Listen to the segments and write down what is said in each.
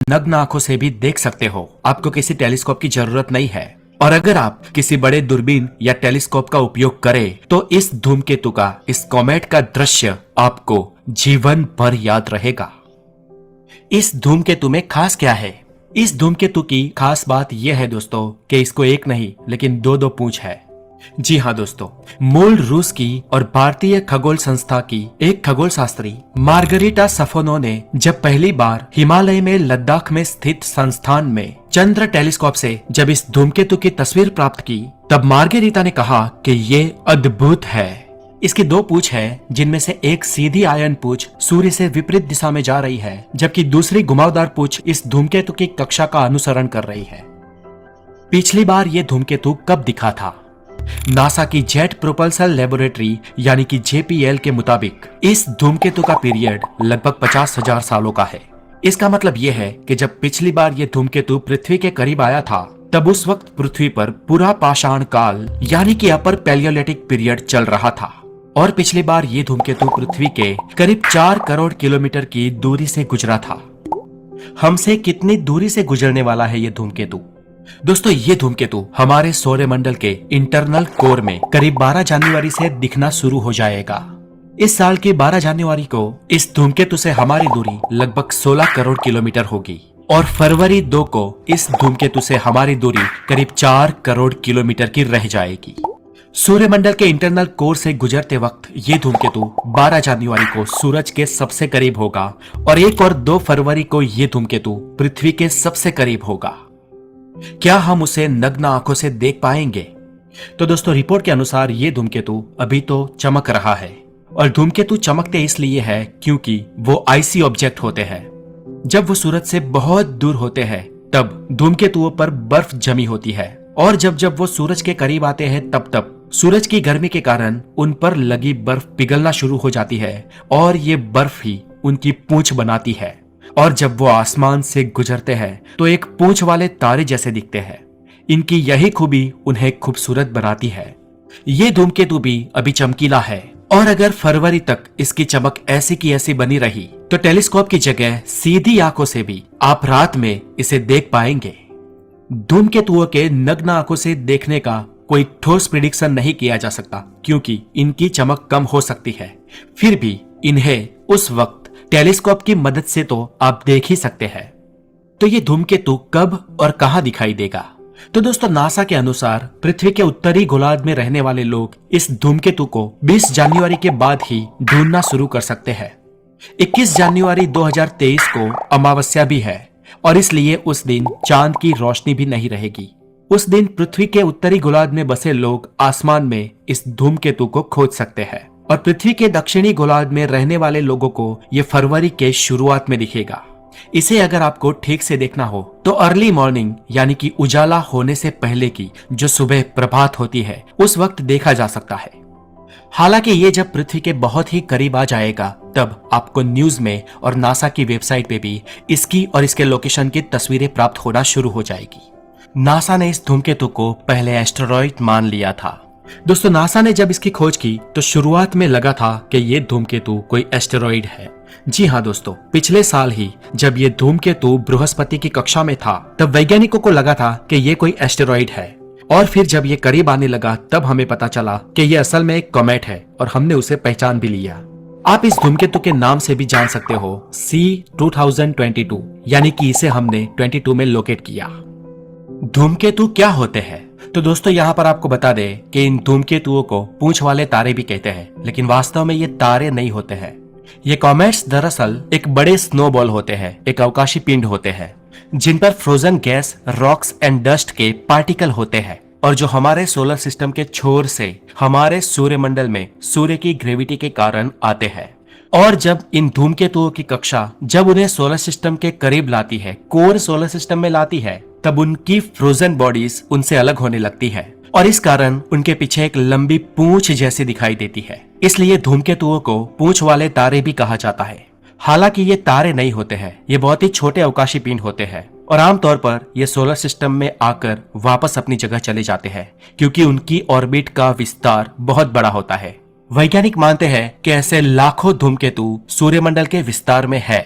नग्न आंखों से भी देख सकते हो। आपको किसी टेलीस्कोप की जरूरत नहीं है। और अगर आप किसी बड़े दूरबीन या टेलीस्कोप का उपयोग करें तो इस धूमकेतु का, इस कॉमेट का दृश्य आपको जीवन भर याद रहेगा। इस धूमकेतु में खास क्या है? इस धूमकेतु की खास बात यह है दोस्तों कि इसको एक नहीं लेकिन दो दो पूंछ है। जी हाँ दोस्तों, मूल रूस की और भारतीय खगोल संस्था की एक खगोल शास्त्री मार्गरीटा सफोनो ने जब पहली बार हिमालय में लद्दाख में स्थित संस्थान में चंद्र टेलीस्कोप से जब इस धूमकेतु की तस्वीर प्राप्त की, तब मार्गरीटा ने कहा कि ये अद्भुत है। इसकी दो पूंछ है, जिनमें से एक सीधी आयन पूंछ सूर्य से विपरीत दिशा में जा रही है, जबकि दूसरी घुमावदार पूंछ इस धूमकेतु की कक्षा का अनुसरण कर रही है। पिछली बार ये धूमकेतु कब दिखा था? नासा की जेट प्रोपल्सन लेबोरेटरी यानी कि JPL के मुताबिक इस धूमकेतु का पीरियड लगभग 50,000 सालों का है। इसका मतलब यह है कि जब पिछली बार यह धूमकेतु पृथ्वी के करीब आया था, तब उस वक्त पृथ्वी पर पूरा पाषाण काल यानी कि अपर पैलियोलिथिक पीरियड चल रहा था। और पिछली बार ये धूमकेतु पृथ्वी के करीब 4 करोड़ किलोमीटर की दूरी से गुजरा था। हमसे कितनी दूरी से गुजरने वाला है ये धूमकेतु? दोस्तों, ये धूमकेतु हमारे सौरमंडल के इंटरनल कोर में करीब 12 जनवरी से दिखना शुरू हो जाएगा। इस साल की 12 जनवरी को इस धूमकेतु से हमारी दूरी लगभग 16 करोड़ किलोमीटर होगी और फरवरी 2 को इस धूमकेतु से हमारी दूरी करीब 4 करोड़ किलोमीटर की रह जाएगी। सूर्यमंडल के इंटरनल कोर से गुजरते वक्त ये धूमकेतु 12 जनवरी को सूरज के सबसे करीब होगा और 1 और 2 फरवरी को ये धूमकेतु पृथ्वी के सबसे करीब होगा। क्या हम उसे नग्न आंखों से देख पाएंगे? तो दोस्तों, रिपोर्ट के अनुसार ये धूमकेतु अभी तो चमक रहा है और धूमकेतु चमकते इसलिए है क्योंकि वो आइसी ऑब्जेक्ट होते हैं। जब वो सूरज से बहुत दूर होते हैं तब धूमकेतुओं पर बर्फ जमी होती है और जब जब वो सूरज के करीब आते हैं तब सूरज की गर्मी के कारण उन पर लगी बर्फ पिघलना शुरू हो जाती है और ये बर्फ ही उनकी पूंछ बनाती है। और जब वो आसमान से गुजरते हैं तो एक पूंछ वाले तारे जैसे दिखते हैं। इनकी यही खूबी उन्हें खूबसूरत बनाती है। ये धूमकेतु भी अभी चमकीला है और अगर फरवरी तक इसकी चमक ऐसी की ऐसी बनी रही तो टेलीस्कोप की जगह सीधी आंखों से भी आप रात में इसे देख पाएंगे। धूमकेतुओं के नग्न आंखों से देखने का कोई ठोस प्रिडिक्शन नहीं किया जा सकता क्योंकि इनकी चमक कम हो सकती है। फिर भी इन्हें उस वक्त टेलीस्कोप की मदद से तो आप देख ही सकते हैं। तो ये धूमकेतु कब और कहां दिखाई देगा? तो दोस्तों, नासा के अनुसार पृथ्वी के उत्तरी गोलार्ध में रहने वाले लोग इस धूमकेतु को 20 जनवरी के बाद ही ढूंढना शुरू कर सकते हैं। 21 जनवरी 2023 को अमावस्या भी है और इसलिए उस दिन चांद की रोशनी भी नहीं रहेगी। उस दिन पृथ्वी के उत्तरी गोलार्ध में बसे लोग आसमान में इस धूमकेतु को खोज सकते हैं और पृथ्वी के दक्षिणी गोलार्ध में रहने वाले लोगों को ये फरवरी के शुरुआत में दिखेगा। इसे अगर आपको ठीक से देखना हो तो अर्ली मॉर्निंग यानी कि उजाला होने से पहले की जो सुबह प्रभात होती है उस वक्त देखा जा सकता है। हालांकि ये जब पृथ्वी के बहुत ही करीब आ जाएगा तब आपको न्यूज में और नासा की वेबसाइट पे भी इसकी और इसके लोकेशन की तस्वीरें प्राप्त होना शुरू हो जाएगी। नासा ने इस धूमकेतु को पहले एस्टेरॉइड मान लिया था। दोस्तों, नासा ने जब इसकी खोज की तो शुरुआत में लगा था कि ये धूमकेतु कोई एस्टेरॉइड है। जी हाँ दोस्तों, पिछले साल ही जब ये धूमकेतु बृहस्पति की कक्षा में था तब वैज्ञानिकों को लगा था कि ये कोई एस्टेरॉइड है और फिर जब ये करीब आने लगा तब हमें पता चला कि ये असल में एक कॉमेट है और हमने उसे पहचान भी लिया। आप इस धूमकेतु के नाम से भी जान सकते हो C2022 यानी कि इसे हमने 22 में लोकेट किया। धूमकेतु क्या होते हैं? तो दोस्तों, यहाँ पर आपको बता दें कि इन धूमकेतुओं को पूंछ वाले तारे भी कहते हैं, लेकिन वास्तव में ये तारे नहीं होते हैं। ये कॉमेट्स दरअसल एक बड़े स्नोबॉल होते हैं, एक अवकाशी पिंड होते हैं जिन पर frozen gas, rocks and dust के पार्टिकल होते हैं और जो हमारे सोलर सिस्टम के छोर से हमारे सूर्यमंडल में सूर्य की ग्रेविटी के कारण आते हैं। और जब इन धूमकेतुओं की कक्षा जब उन्हें सोलर सिस्टम के करीब लाती है, कोर सोलर सिस्टम में लाती है, तब उनकी फ्रोजन बॉडीज उनसे अलग होने लगती है और इस कारण उनके पीछे एक लंबी पूंछ जैसी दिखाई देती है। इसलिए धूमकेतुओं को पूंछ वाले तारे भी कहा जाता है। हालांकि ये तारे नहीं होते हैं, ये बहुत ही छोटे अवकाशी पिंड होते हैं और आमतौर पर ये सोलर सिस्टम में आकर वापस अपनी जगह चले जाते हैं क्योंकि उनकी ऑर्बिट का विस्तार बहुत बड़ा होता है। वैज्ञानिक मानते हैं कि ऐसे लाखों धूमकेतु सूर्यमंडल के विस्तार में है।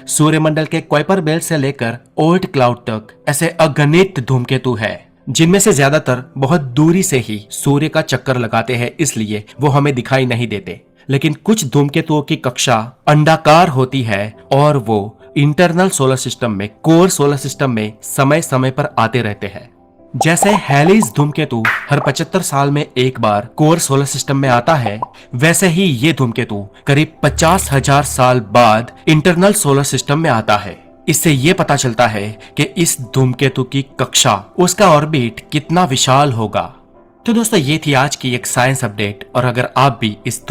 सूर्यमंडल के कुइपर बेल्ट से लेकर ओर्ट क्लाउड तक ऐसे अगणित धूमकेतु है, जिनमें से ज्यादातर बहुत दूरी से ही सूर्य का चक्कर लगाते हैं, इसलिए वो हमें दिखाई नहीं देते। लेकिन कुछ धूमकेतुओं की कक्षा अंडाकार होती है और वो इंटरनल सोलर सिस्टम में, कोर सोलर सिस्टम में समय समय पर आते रहते हैं। जैसे हैलीज धूमकेतु हर 75 साल में एक बार कोर सोलर सिस्टम में आता है, वैसे ही ये धूमकेतु करीब 50,000 साल बाद इंटरनल सोलर सिस्टम में आता है। इससे ये पता चलता है कि इस धूमकेतु की कक्षा, उसका ऑर्बिट कितना विशाल होगा। तो दोस्तों, ये थी आज की एक साइंस अपडेट। और अगर आप भी इस